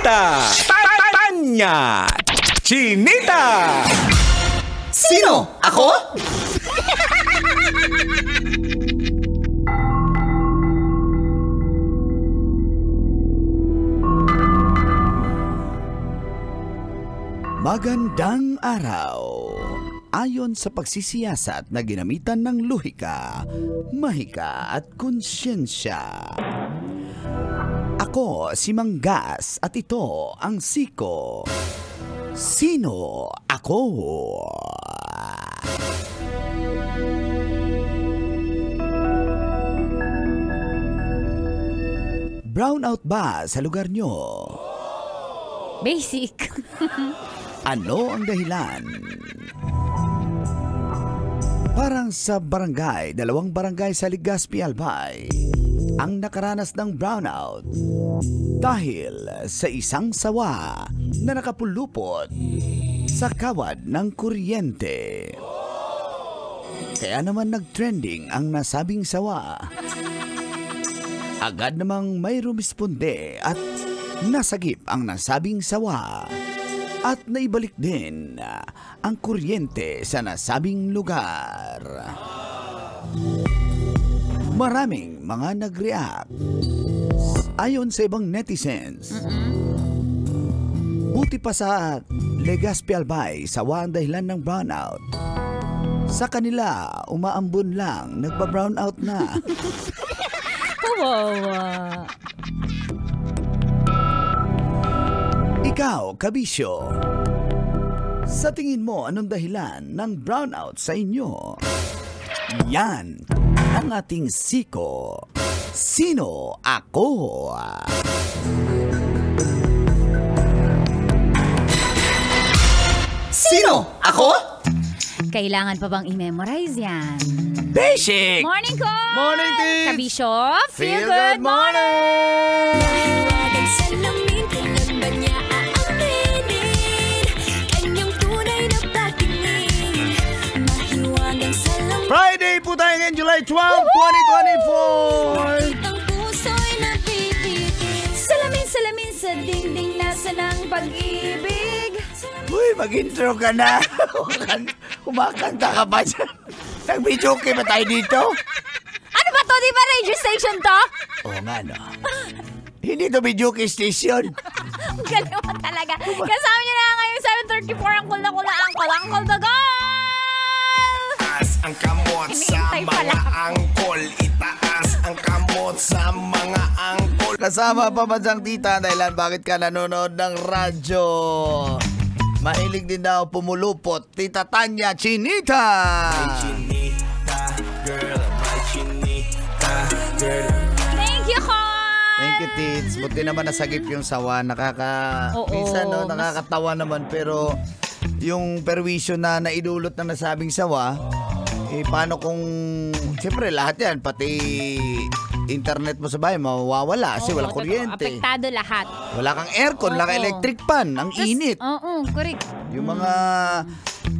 Tita Tanya Chinita. Sino? Ako? Magandang araw. Ayon sa pagsisiyasat na ginamitan ng luhika, mahika at konsyensya. Ako si Manggas at ito ang Siko. Sino ako? Brownout ba sa lugar nyo? Basic. Ano ang dahilan? Parang sa barangay, 2 barangay sa Legazpi, Albay, ang nakaranas ng brownout dahil sa isang sawa na nakapulupot sa kawad ng kuryente. Kaya naman nag-trending ang nasabing sawa. Agad namang may rumisponde at nasagip ang nasabing sawa. At naibalik din ang kuryente sa nasabing lugar. Maraming mga nag-react. Ayon sa ibang netizens, buti pa sa Legazpi, Albay, sawa ang dahilan ng brownout. Sa kanila, umaambon lang, nagpa-brownout na. Kawawa. Ikaw, kabisyo, sa tingin mo anong dahilan ng brownout sa inyo? Yan ang ating Siko. Sino ako? Sino? Ako? Kailangan pa bang i-memorize yan? Basic! Morning ko! Morning, Tits! Kabisyo, feel Feel good good morning! Mahiwagang salamin, kailan ba niya aaminin? Kanyang tunay na patingin. Mahiwagang salamin, Friday po tayo ngayon, July 12, 2024! ang puso'y napipitin. Salamin sa dingding, nasa ng pag-ibig. Uy, mag-intro ka na. Kumakanta ka ba dyan? Nag-videoke ba tayo dito? Ano ba to? Di ba radio station to? Oo nga, no. Hindi to videoke station. Ang galing mo talaga. Kasama niyo na ngayon 7:34 ang kula-kula angkol the girl! Itaas ang kamot sa Hinihintay pala. mga angkol. Itaas ang kamot sa mga angkol. Kasama pa Bansang Tita dahilan bakit ka nanonood ng radyo. Mahilig din daw pumulupot, Tita Tanya Chinita. Chinita, girl, my chinita, girl. Thank you, Con! Thank you, Tits. Buti naman nasagip yung sawa. Oo, Minsan, no, mas- nakakatawa naman. Pero yung perwisyo na naidulot ng nasabing sawa, paano kung... Siyempre, lahat yan. Pati internet mo sa bahay, mawawala kasi Oo, walang totoo. kuryente. Apektado lahat. Wala kang aircon, wala kang Oo. electric fan. Ang init. Oo, correct. Yung mga...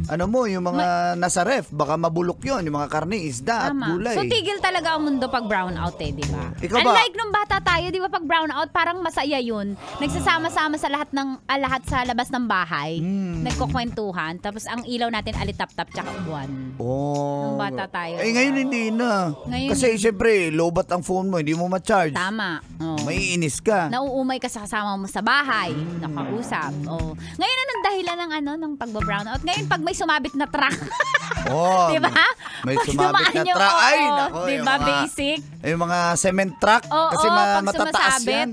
yung mga nasa ref, baka mabulok yon, yung mga karne, isda at Tama. gulay. So, tigil talaga ang mundo pag brownout di ba? Ikaw ba? Unlike nung bata tayo, di ba, pag brownout, parang masaya yun. Nagsasama-sama sa lahat sa labas ng bahay. Nagkukwentuhan. Tapos, ang ilaw natin, alitap-tap tsaka ubuan. Oh. Nung bata tayo. Ngayon hindi na. Ngayon, Kasi siyempre, lobat ang phone mo, hindi mo ma-charge. Tama. Oh. Maiinis ka. Nauumay ka sa kasama mo sa bahay. Nakausap. Oh. Ngayon, anong dahilan ng pagba-brownout? Ngayon, pag may sumabit na truck. Oh, Di ba? May Pag sumabit dumaan na yung- truck. Ay, oo, nako. di yung ba, mga- basic? Yung mga cement truck. Oo, kasi pag matataas sumasabit, yan.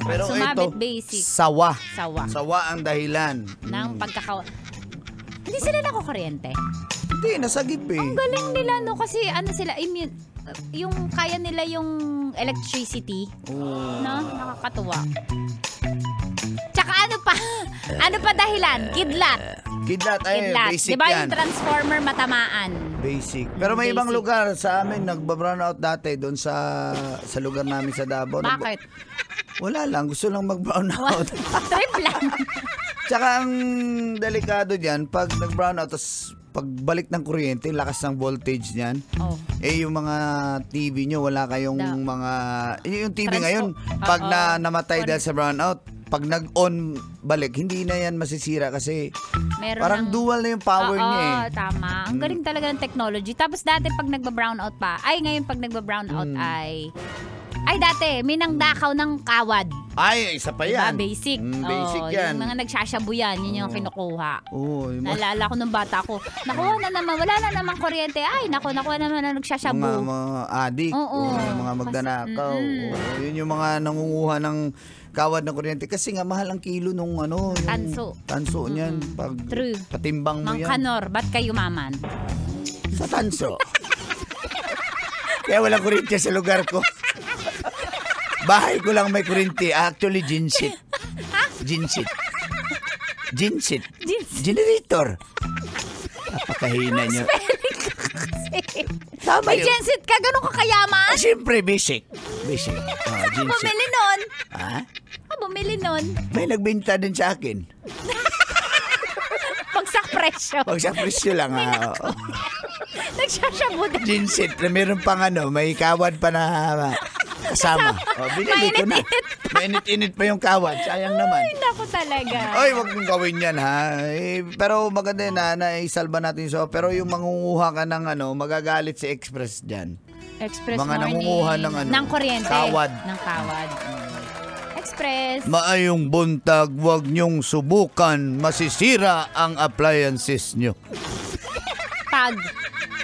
Pero sumabit, ito, basic. sawa. Sawa. Sawa ang dahilan. Ng Hindi sila nakukuryente. Hindi, nasagip eh. Ang galing nila, no? Kasi sila, yung kaya nila yung electricity. Oh. No? Nakakatuwa. Tsaka ano pa dahilan? Kidlat. Kidlat, ay, Kidlat. basic Diba yan. yung transformer matamaan? Basic. Pero may Basic. ibang lugar sa amin, nagba-brownout dati doon sa lugar namin sa Davao. Bakit? Wala lang, gusto lang mag-brownout. Trip lang. Tsaka ang delikado diyan pag nag-brownout, tapos pagbalik ng kuryente, lakas ng voltage niyan. Oh. Yung mga TV nyo, wala kayong Da- mga... Yung TV Transpo- ngayon, pag Oo. namatay dahil sa brownout, pag nag-on balik, hindi na yan masisira kasi Meron parang ng- dual na yung power Oo, niya eh. tama. Ang galing talaga ng technology. Tapos dati pag nagba-brown out pa, ngayon pag nagba-brown out ay dati, may nangdakaw ng kawad. Ay, isa pa Diba? yan. Basic. Basic Oo, yan. Yung mga nagsashabu yan, yun yung kinukuha. Oo, yung mga, Naalala ko nung bata ko, nakuha na naman, wala na naman kuryente. Ay, nakuha naman na nagsashabu. mga adik, Oo. mga magnanakaw. Oo, yun yung mga nangunguha ng kawad ng kuryente. Kasi nga, mahal ang kilo nung yung tanso niyan. Pag True. patimbang mo Mang yan. Kanor, ba't kayo maman? Sa tanso. Kaya walang kuryente sa lugar ko. Bahay ko lang may kuryente. Actually, ginsit. Ginsit. Ginsit. Generator. Napakahina nyo. Tama May yun. genset ka, ganun ka kayaman? Siyempre, basic. Basic. Ginsit. Bumili nun. Ha? Bumili nun. May nagbenta din sa akin. Pagsak presyo. Pag sa presyo lang. Nagsashabu din. Ginsit. Na meron pang may kawad pa na kasama. Binili ko na. Mainit-init pa yung kawad. Sayang naman. Ay, naku talaga. Ay, wag mong gawin yan, ha? Pero maganda yun, naisalba natin so. Pero yung mangunguha ka ng magagalit si Express dyan. Express Mga morning. nangunguha ng kuryente. kawad. Ng kawad. Express. Maayong buntag, wag nyong subukan. Masisira ang appliances nyo.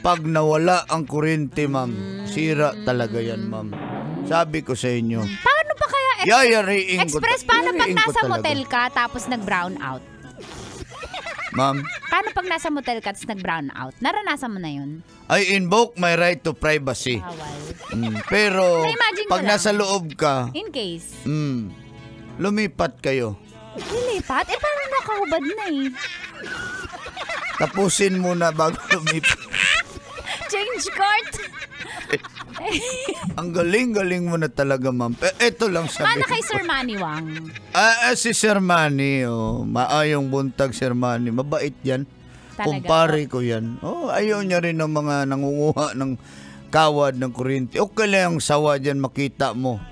Pag nawala ang kuryente, ma'am, sira talaga yan, ma'am. Sabi ko sa inyo. Paano ba kaya Yayariin ko. Express, paano pag yayariin ko nasa talaga. motel ka tapos nag-brown out? Ma'am, Paano pag nasa motel ka tapos nag-brown out? Naranasan mo na yun? I invoke my right to privacy. Bawal. Pero Na-imagine ko pag lang. nasa loob ka, In case. lumipat kayo. Lilipat? Paano nakahubad na eh? Tapusin muna bago lumipat. Change court? Ang galing-galing mo na talaga, ma'am. Ito lang sabi Paano ko. kay Sir Manny Wang? Si Sir Manny, maayong buntag Sir Manny. Mabait yan. Talaga Kumpare ko yan. Ayaw niya rin ng mga nangunguha ng kawad ng kuryente. Okay lang yung sawa dyan makita mo.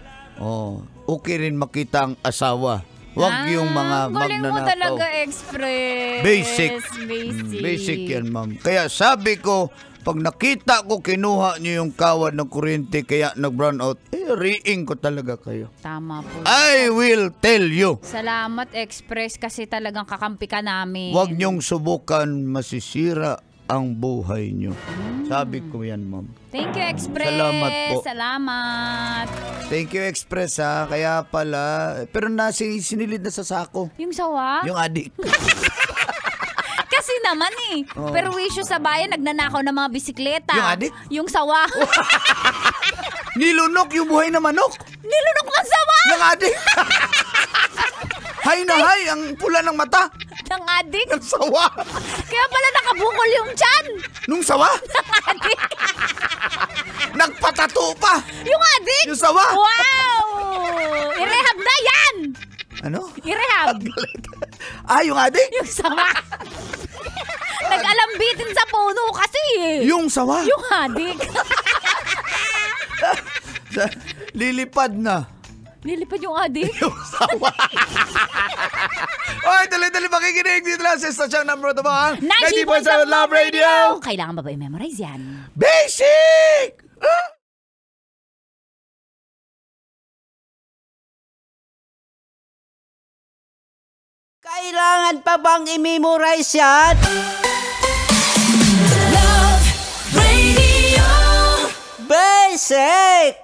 Okay rin makita ang asawa. Huwag yung mga galing mo magnanakaw. talaga, Express. Basic. Basic. Basic yan, ma'am. Kaya sabi ko, pag nakita ko kinuha niyo yung kawad ng kuryente kaya nag-brown out, riing ko talaga kayo. Tama po. I will tell you. Salamat, Express, kasi talagang kakampi ka namin. Huwag niyong subukan, masisira ang buhay niyo. Sabi ko yan, ma'am. Thank you, Express. Salamat po. Salamat. Thank you, Express, ha. Kaya pala, pero sinilid na sa sako. Yung sawa? Yung adik. Kasi naman perwisyo sa bayan, nagnanakaw ng mga bisikleta. Yung adik? Yung sawa. Nilunok yung buhay na manok. Nilunok ng sawa! Yung adik. Hay na hay, ang pula ng mata. Ng adik. Ng sawa. Kaya pala nakabukol yung tiyan. Nung sawa? Adik. Nagpatato pa. Yung adik. Yung sawa. Wow! I-rehab na yan! Ano? I-rehab. Yung adik? Yung sawa. Nag-alambitin sa puno kasi Yung sawa? Yung adik. Lilipad na. Nilipad yung adik. Yung sawa. Oy, dali-dali makikinig dito lang sa stasyong number 1 ang 90.7 Love Radio. Kailangan ba i-memorize yan? Basic! Kailangan pa bang i-memorize yan? Love Radio. Basic!